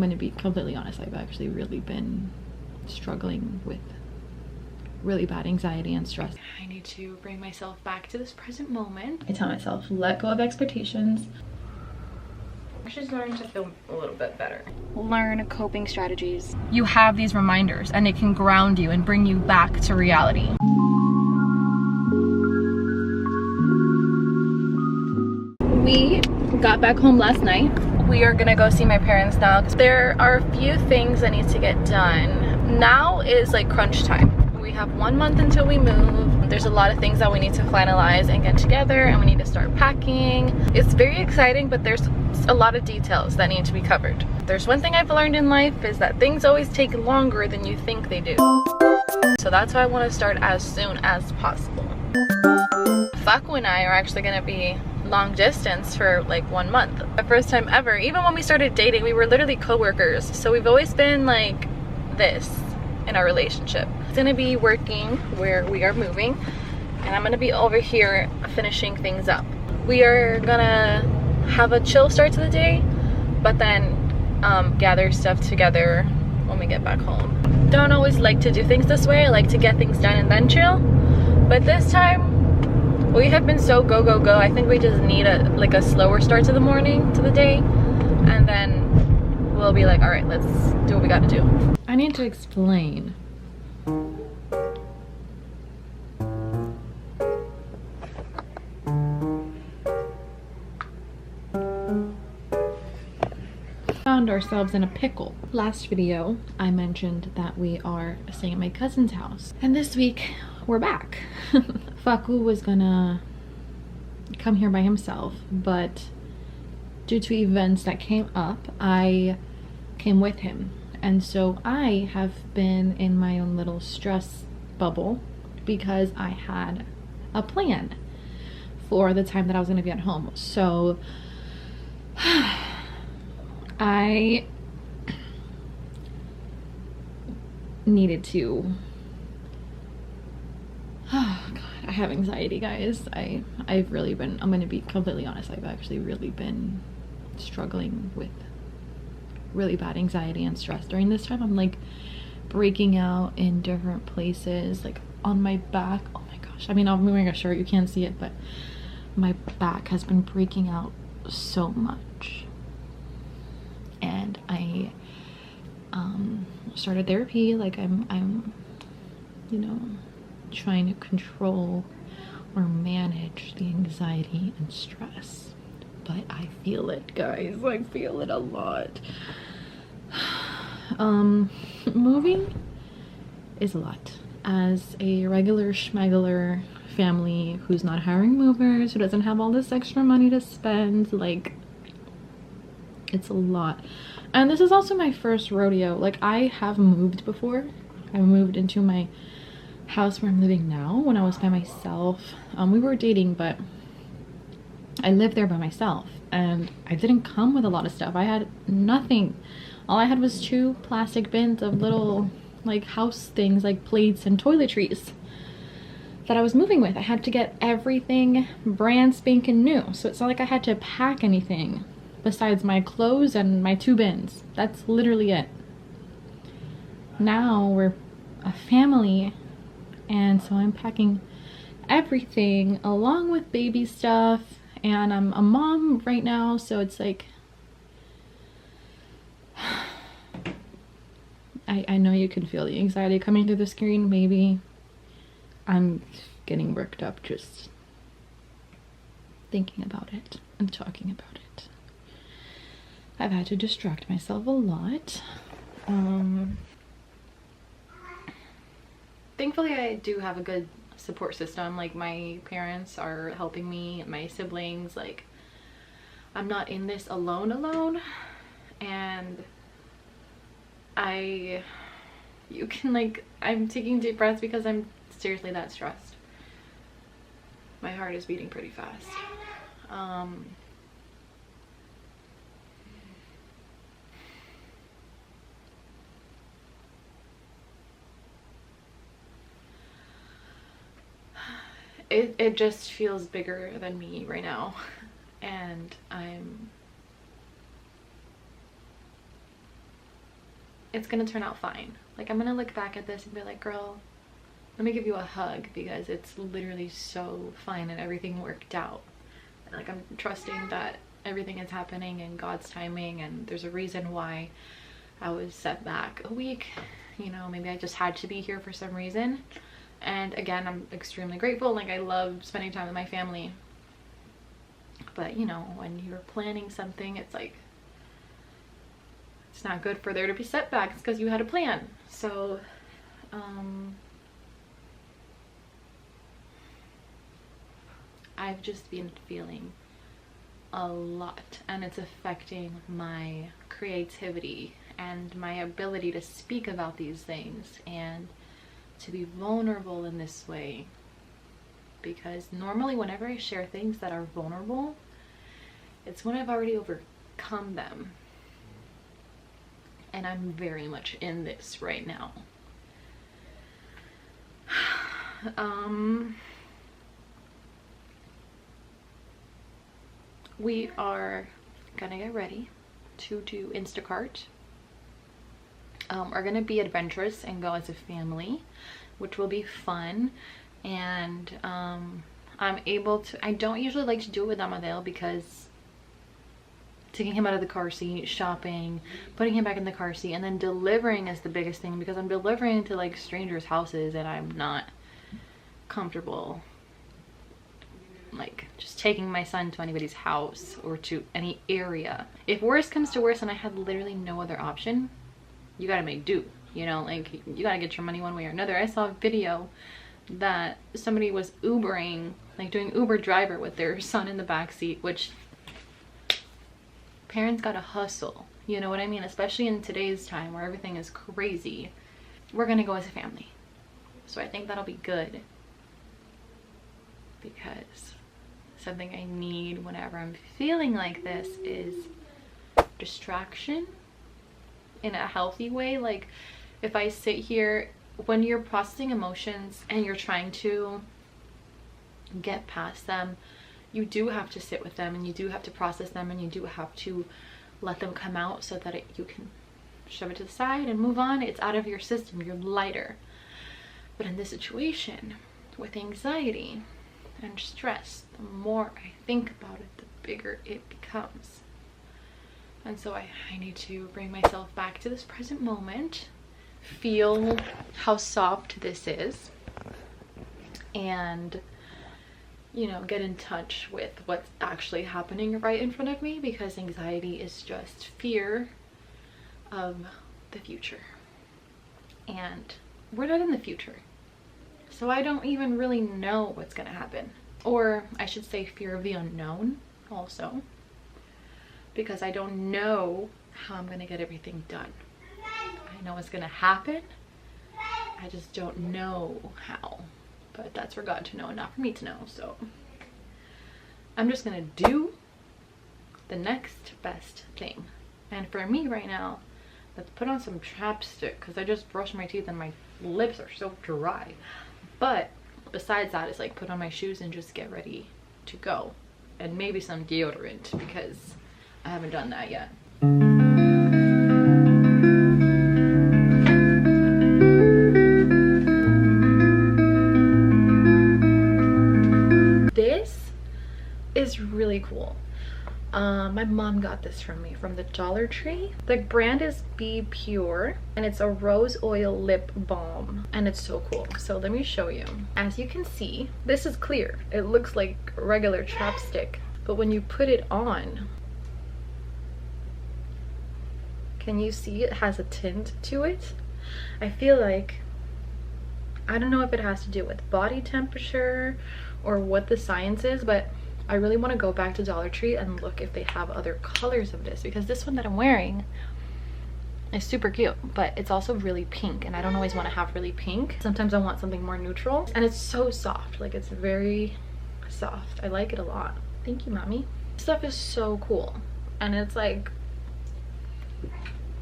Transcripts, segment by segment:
I'm gonna be completely honest, I've actually really been struggling with really bad anxiety and stress. I need to bring myself back to this present moment. I tell myself, let go of expectations. I'm actually starting to feel a little bit better. Learn coping strategies. You have these reminders and it can ground you and bring you back to reality. We got back home last night. We are gonna go see my parents now because there are a few things that need to get done. Now is like crunch time. We have 1 month until we move. There's a lot of things that we need to finalize and get together, and we need to start packing. It's very exciting, but there's a lot of details that need to be covered. There's one thing I've learned in life is that things always take longer than you think they do. So that's why I want to start as soon as possible. Faku and I are actually gonna be long distance for like 1 month. The first time ever. Even when we started dating, we were literally co-workers. So we've always been like this in our relationship. It's gonna be working where we are moving, and I'm gonna be over here finishing things up. We are gonna have a chill start to the day, but then gather stuff together when we get back home. Don't always like to do things this way. I like to get things done and then chill, but this time we have been so go go go. I think we just need a slower start to the morning, to the day, and then we'll be like, all right, let's do what we gotta do. I need to explain. Found ourselves in a pickle. Last video, I mentioned that we are staying at my cousin's house, and this week we're back. Faku was gonna come here by himself, but due to events that came up, I came with him. And so I have been in my own little stress bubble because I had a plan for the time that I was gonna be at home. So I needed to, oh God, I have anxiety, guys. I've really been, I'm gonna be completely honest, I've actually really been struggling with really bad anxiety and stress during this time. I'm like breaking out in different places, like on my back. Oh my gosh, I mean, I'm wearing a shirt, you can't see it, but my back has been breaking out so much. And I started therapy. Like I'm you know, trying to control or manage the anxiety and stress, but I feel it, guys. I feel it a lot. Moving is a lot. As a regular schmegular family who's not hiring movers, who doesn't have all this extra money to spend, like, it's a lot. And this is also my first rodeo. Like, I have moved before. I moved into my house where I'm living now when I was by myself. We were dating, but I lived there by myself, and I didn't come with a lot of stuff. I had nothing. All I had was 2 plastic bins of little like house things, like plates and toiletries, that I was moving with. I had to get everything brand spanking new, so it's not like I had to pack anything besides my clothes and my 2 bins. That's literally it. Now we're a family, and so I'm packing everything along with baby stuff, and I'm a mom right now, so it's like I know you can feel the anxiety coming through the screen. Maybe I'm getting worked up just thinking about it and talking about it. I've had to distract myself a lot. Thankfully, I do have a good support system. Like, my parents are helping me, my siblings. Like, I'm not in this alone, and you can, like, I'm taking deep breaths because I'm seriously that stressed. My heart is beating pretty fast. It just feels bigger than me right now, and I'm it's gonna turn out fine. Like, I'm gonna look back at this and be like, girl, let me give you a hug, because it's literally so fine and everything worked out. And like, I'm trusting that everything is happening in God's timing, and there's a reason why I was set back a week. You know, maybe I just had to be here for some reason. And again, I'm extremely grateful. Like, I love spending time with my family. But you know, when you're planning something, it's like, it's not good for there to be setbacks because you had a plan. So I've just been feeling a lot, and it's affecting my creativity and my ability to speak about these things and to be vulnerable in this way. Because normally whenever I share things that are vulnerable, it's when I've already overcome them. And I'm very much in this right now. We are gonna get ready to do Instacart. We're gonna be adventurous and go as a family, which will be fun. And I'm able to, I don't usually like to do it with Amadeo, because taking him out of the car seat, shopping, putting him back in the car seat, and then delivering is the biggest thing, because I'm delivering to like strangers' houses and I'm not comfortable like just taking my son to anybody's house or to any area. If worse comes to worse and I had literally no other option, you gotta make do, you know, like you gotta get your money one way or another. I saw a video that somebody was Ubering, like doing Uber driver with their son in the back seat, which parents gotta hustle, you know what I mean? Especially in today's time where everything is crazy. We're gonna go as a family. So I think that'll be good, because something I need whenever I'm feeling like this is distraction in a healthy way. Like if I sit here, when you're processing emotions and you're trying to get past them, you do have to sit with them and you do have to process them and you do have to let them come out so that you can shove it to the side and move on. It's out of your system, you're lighter. But in this situation with anxiety and stress, the more I think about it, the bigger it becomes. And so I need to bring myself back to this present moment, feel how soft this is, and you know, get in touch with what's actually happening right in front of me, because anxiety is just fear of the future, and we're not in the future, so I don't even really know what's gonna happen. Or I should say fear of the unknown also, because I don't know how I'm gonna get everything done. I know it's gonna happen, I just don't know how. But that's for God to know and not for me to know. So I'm just gonna do the next best thing. And for me right now, let's put on some chapstick, because I just brushed my teeth and my lips are so dry. But besides that, it's like put on my shoes and just get ready to go. And maybe some deodorant, because I haven't done that yet. This is really cool. My mom got this from me from the Dollar Tree. The brand is Be Pure, and it's a rose oil lip balm, and it's so cool. So let me show you. As you can see, this is clear. It looks like regular chapstick, but when you put it on, can you see it has a tint to it? I feel like, I don't know if it has to do with body temperature or what the science is, but I really want to go back to Dollar Tree and look if they have other colors of this, because this one that I'm wearing is super cute, but it's also really pink, and I don't always want to have really pink. Sometimes I want something more neutral, and it's so soft. Like, it's very soft. I like it a lot. Thank you, mommy. This stuff is so cool, and it's like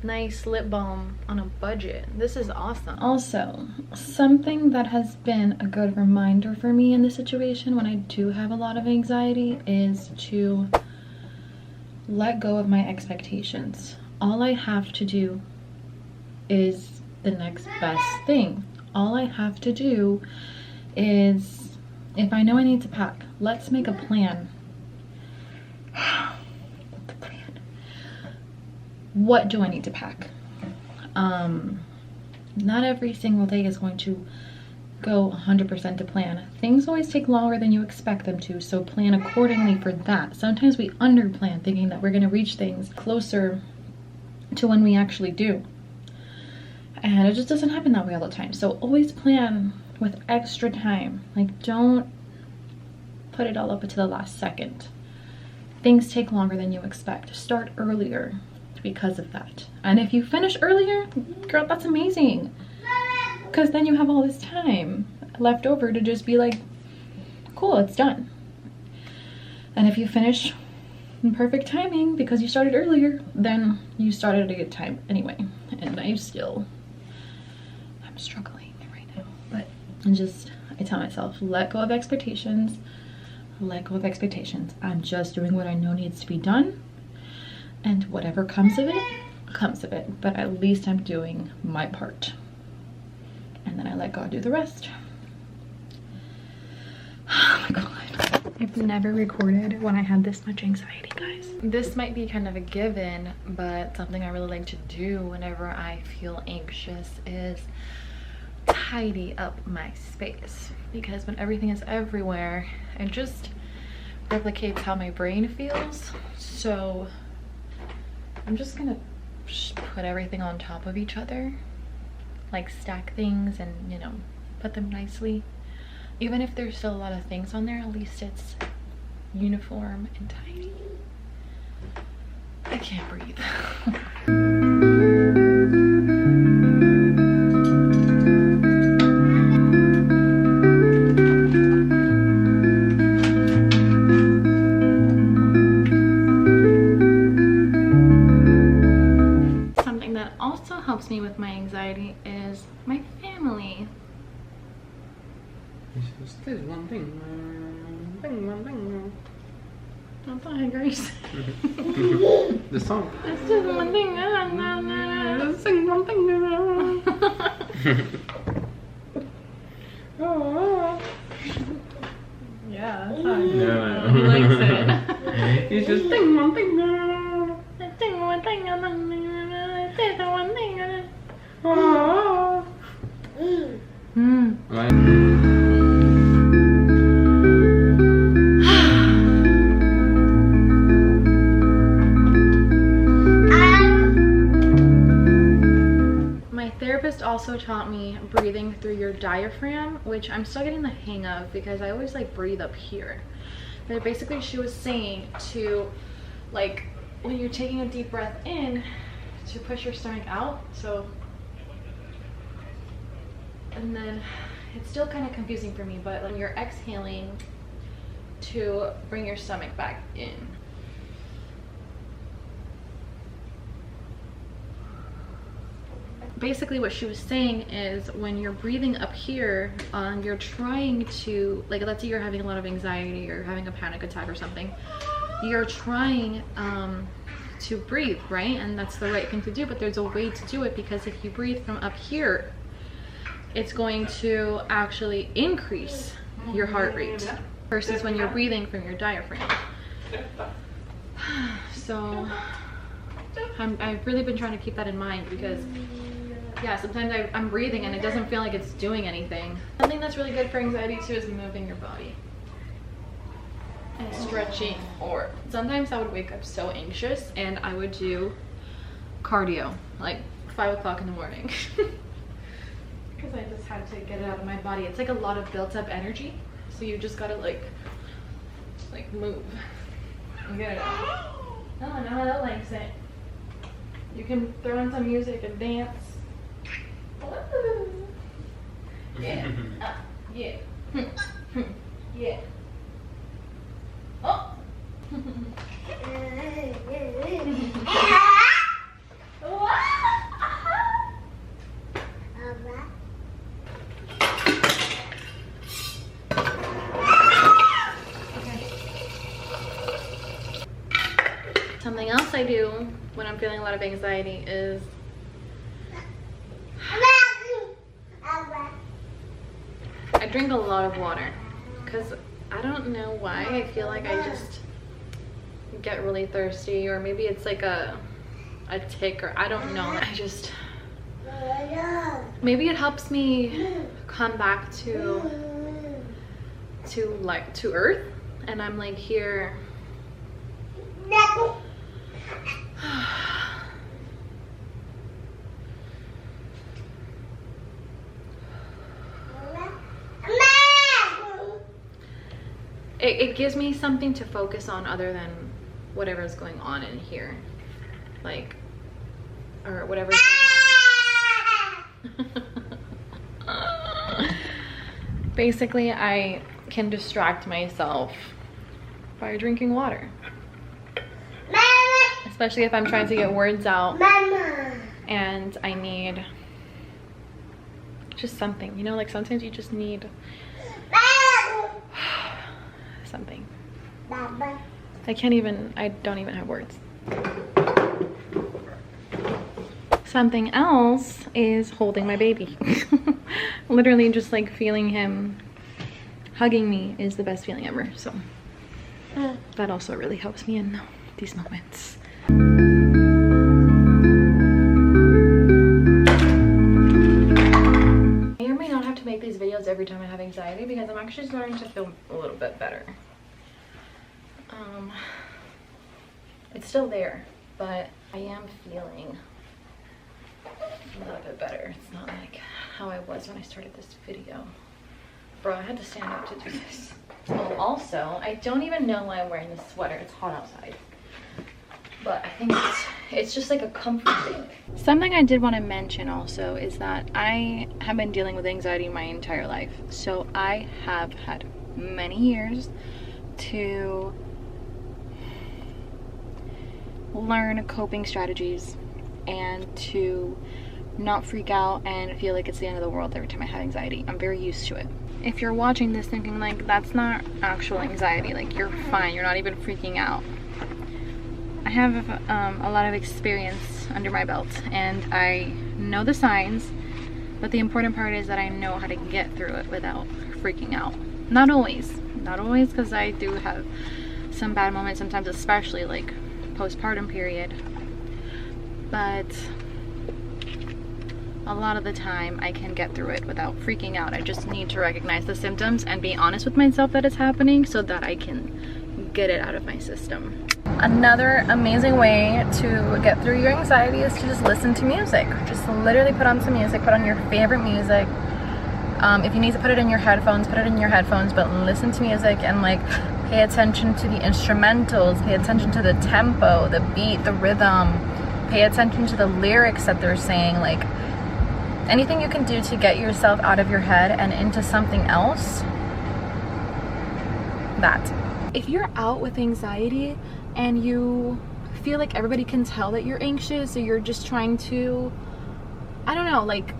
nice lip balm on a budget. This is awesome. Also, something that has been a good reminder for me in this situation when I do have a lot of anxiety is to let go of my expectations. All I have to do is the next best thing. All I have to do is, if I know I need to pack, let's make a plan. The plan. What do I need to pack? Not every single day is going to go 100% to plan. Things always take longer than you expect them to, so plan accordingly for that. Sometimes we underplan, thinking that we're going to reach things closer to when we actually do. And it just doesn't happen that way all the time. So always plan with extra time. Like, don't put it all up to the last second. Things take longer than you expect. Start earlier because of that. And if you finish earlier, girl, that's amazing. Because then you have all this time left over to just be like, cool, it's done. And if you finish in perfect timing because you started earlier, then you started at a good time anyway. And I'm struggling right now. But I tell myself, let go of expectations. Let go of expectations. I'm just doing what I know needs to be done. And whatever comes of it, comes of it. But at least I'm doing my part. And then I let God do the rest. Oh my God. I've never recorded when I had this much anxiety, guys. This might be kind of a given, but something I really like to do whenever I feel anxious is tidy up my space. Because when everything is everywhere, it just replicates how my brain feels. So I'm just gonna put everything on top of each other. Like stack things and, you know, put them nicely. Even if there's still a lot of things on there, at least it's uniform and tidy. I can't breathe. Something that also helps me with my anxiety is my family. There's one thing. Don't die, Grace. The song. It's just one thing. Sing one thing. Yeah, that's how No. he likes it. It's just sing one thing. Sing one thing. Say the one thing. Right. Also taught me breathing through your diaphragm, which I'm still getting the hang of because I always like breathe up here. But basically she was saying to, like, when you're taking a deep breath in, to push your stomach out. So, and then it's still kind of confusing for me, but when you're exhaling, to bring your stomach back in. Basically what she was saying is when you're breathing up here, you're trying to, like, let's say you're having a lot of anxiety or having a panic attack or something, you're trying to breathe, right? And that's the right thing to do, but there's a way to do it, because if you breathe from up here, it's going to actually increase your heart rate versus when you're breathing from your diaphragm. So I've really been trying to keep that in mind, because yeah, sometimes I'm breathing and it doesn't feel like it's doing anything. Something that's really good for anxiety too is moving your body and stretching. Or sometimes I would wake up so anxious and I would do cardio like 5 o'clock in the morning because I just had to get it out of my body. It's like a lot of built up energy, so you just gotta like move and get it out. No, that likes it. You can throw in some music and dance. Yeah. Yeah. Yeah. Oh. Something else I do when I'm feeling a lot of anxiety is drink a lot of water because I don't know why I feel like I just get really thirsty, or maybe it's like a tick, or I don't know. I just, maybe it helps me come back to earth, and I'm like here. It gives me something to focus on other than whatever's going on in here, like, or whatever's going on. Basically, I can distract myself by drinking water, especially if I'm trying to get words out and I need just something, you know, like sometimes you just need something. I don't even have words. Something else is holding my baby. Literally just like feeling him hugging me is the best feeling ever. So that also really helps me in these moments. I may not have to make these videos every time I have anxiety because I'm actually starting to feel a little bit better. It's still there, but I am feeling a little bit better. It's not like how I was when I started this video. Bro, I had to stand up to do this. Oh, also, I don't even know why I'm wearing this sweater. It's hot outside. But I think it's just like a comfort thing. Something I did want to mention also is that I have been dealing with anxiety my entire life. So I have had many years to learn coping strategies and to not freak out and feel like it's the end of the world every time I have anxiety. I'm very used to it. If you're watching this thinking like that's not actual anxiety, like you're fine, you're not even freaking out, I have a lot of experience under my belt and I know the signs, but the important part is that I know how to get through it without freaking out. Not always because I do have some bad moments sometimes, especially like postpartum period, but a lot of the time I can get through it without freaking out. I just need to recognize the symptoms and be honest with myself that it's happening so that I can get it out of my system. Another amazing way to get through your anxiety is to just listen to music. Just literally put on some music, put on your favorite music. If you need to put it in your headphones, put it in your headphones, but listen to music and like pay attention to the instrumentals, pay attention to the tempo, the beat, the rhythm, pay attention to the lyrics that they're saying. Like anything you can do to get yourself out of your head and into something else, that. If you're out with anxiety and you feel like everybody can tell that you're anxious, or you're just trying to, I don't know, like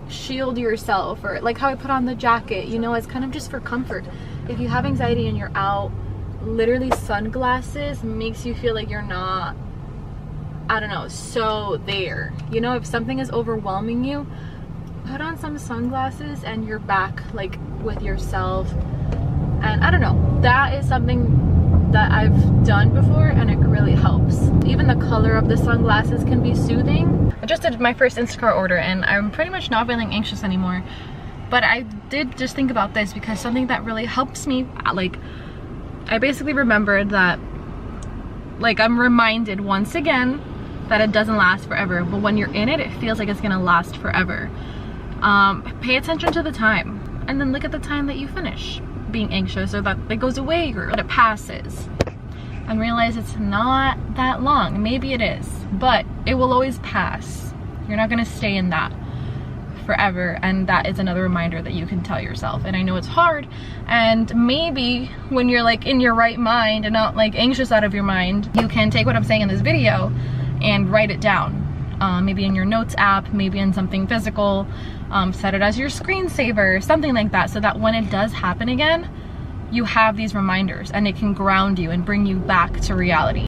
shield yourself, or like how I put on the jacket, you know, it's kind of just for comfort. If you have anxiety and you're out, literally sunglasses makes you feel like you're not, I don't know, so there. You know, if something is overwhelming you, put on some sunglasses and you're back like with yourself. And I don't know, that is something that I've done before and it really helps. Even the color of the sunglasses can be soothing. I just did my first Instacart order and I'm pretty much not feeling anxious anymore. But I did just think about this because something that really helps me, like, I basically remembered that, like, I'm reminded once again that it doesn't last forever, but when you're in it, it feels like it's gonna last forever. Pay attention to the time and then look at the time that you finish being anxious, or that it goes away, or that it passes, and realize it's not that long. Maybe it is, but it will always pass. You're not gonna stay in that forever, and that is another reminder that you can tell yourself. And I know it's hard, and maybe when you're like in your right mind and not like anxious out of your mind, you can take what I'm saying in this video and write it down, maybe in your notes app, maybe in something physical, set it as your screensaver, something like that, so that when it does happen again, you have these reminders and it can ground you and bring you back to reality.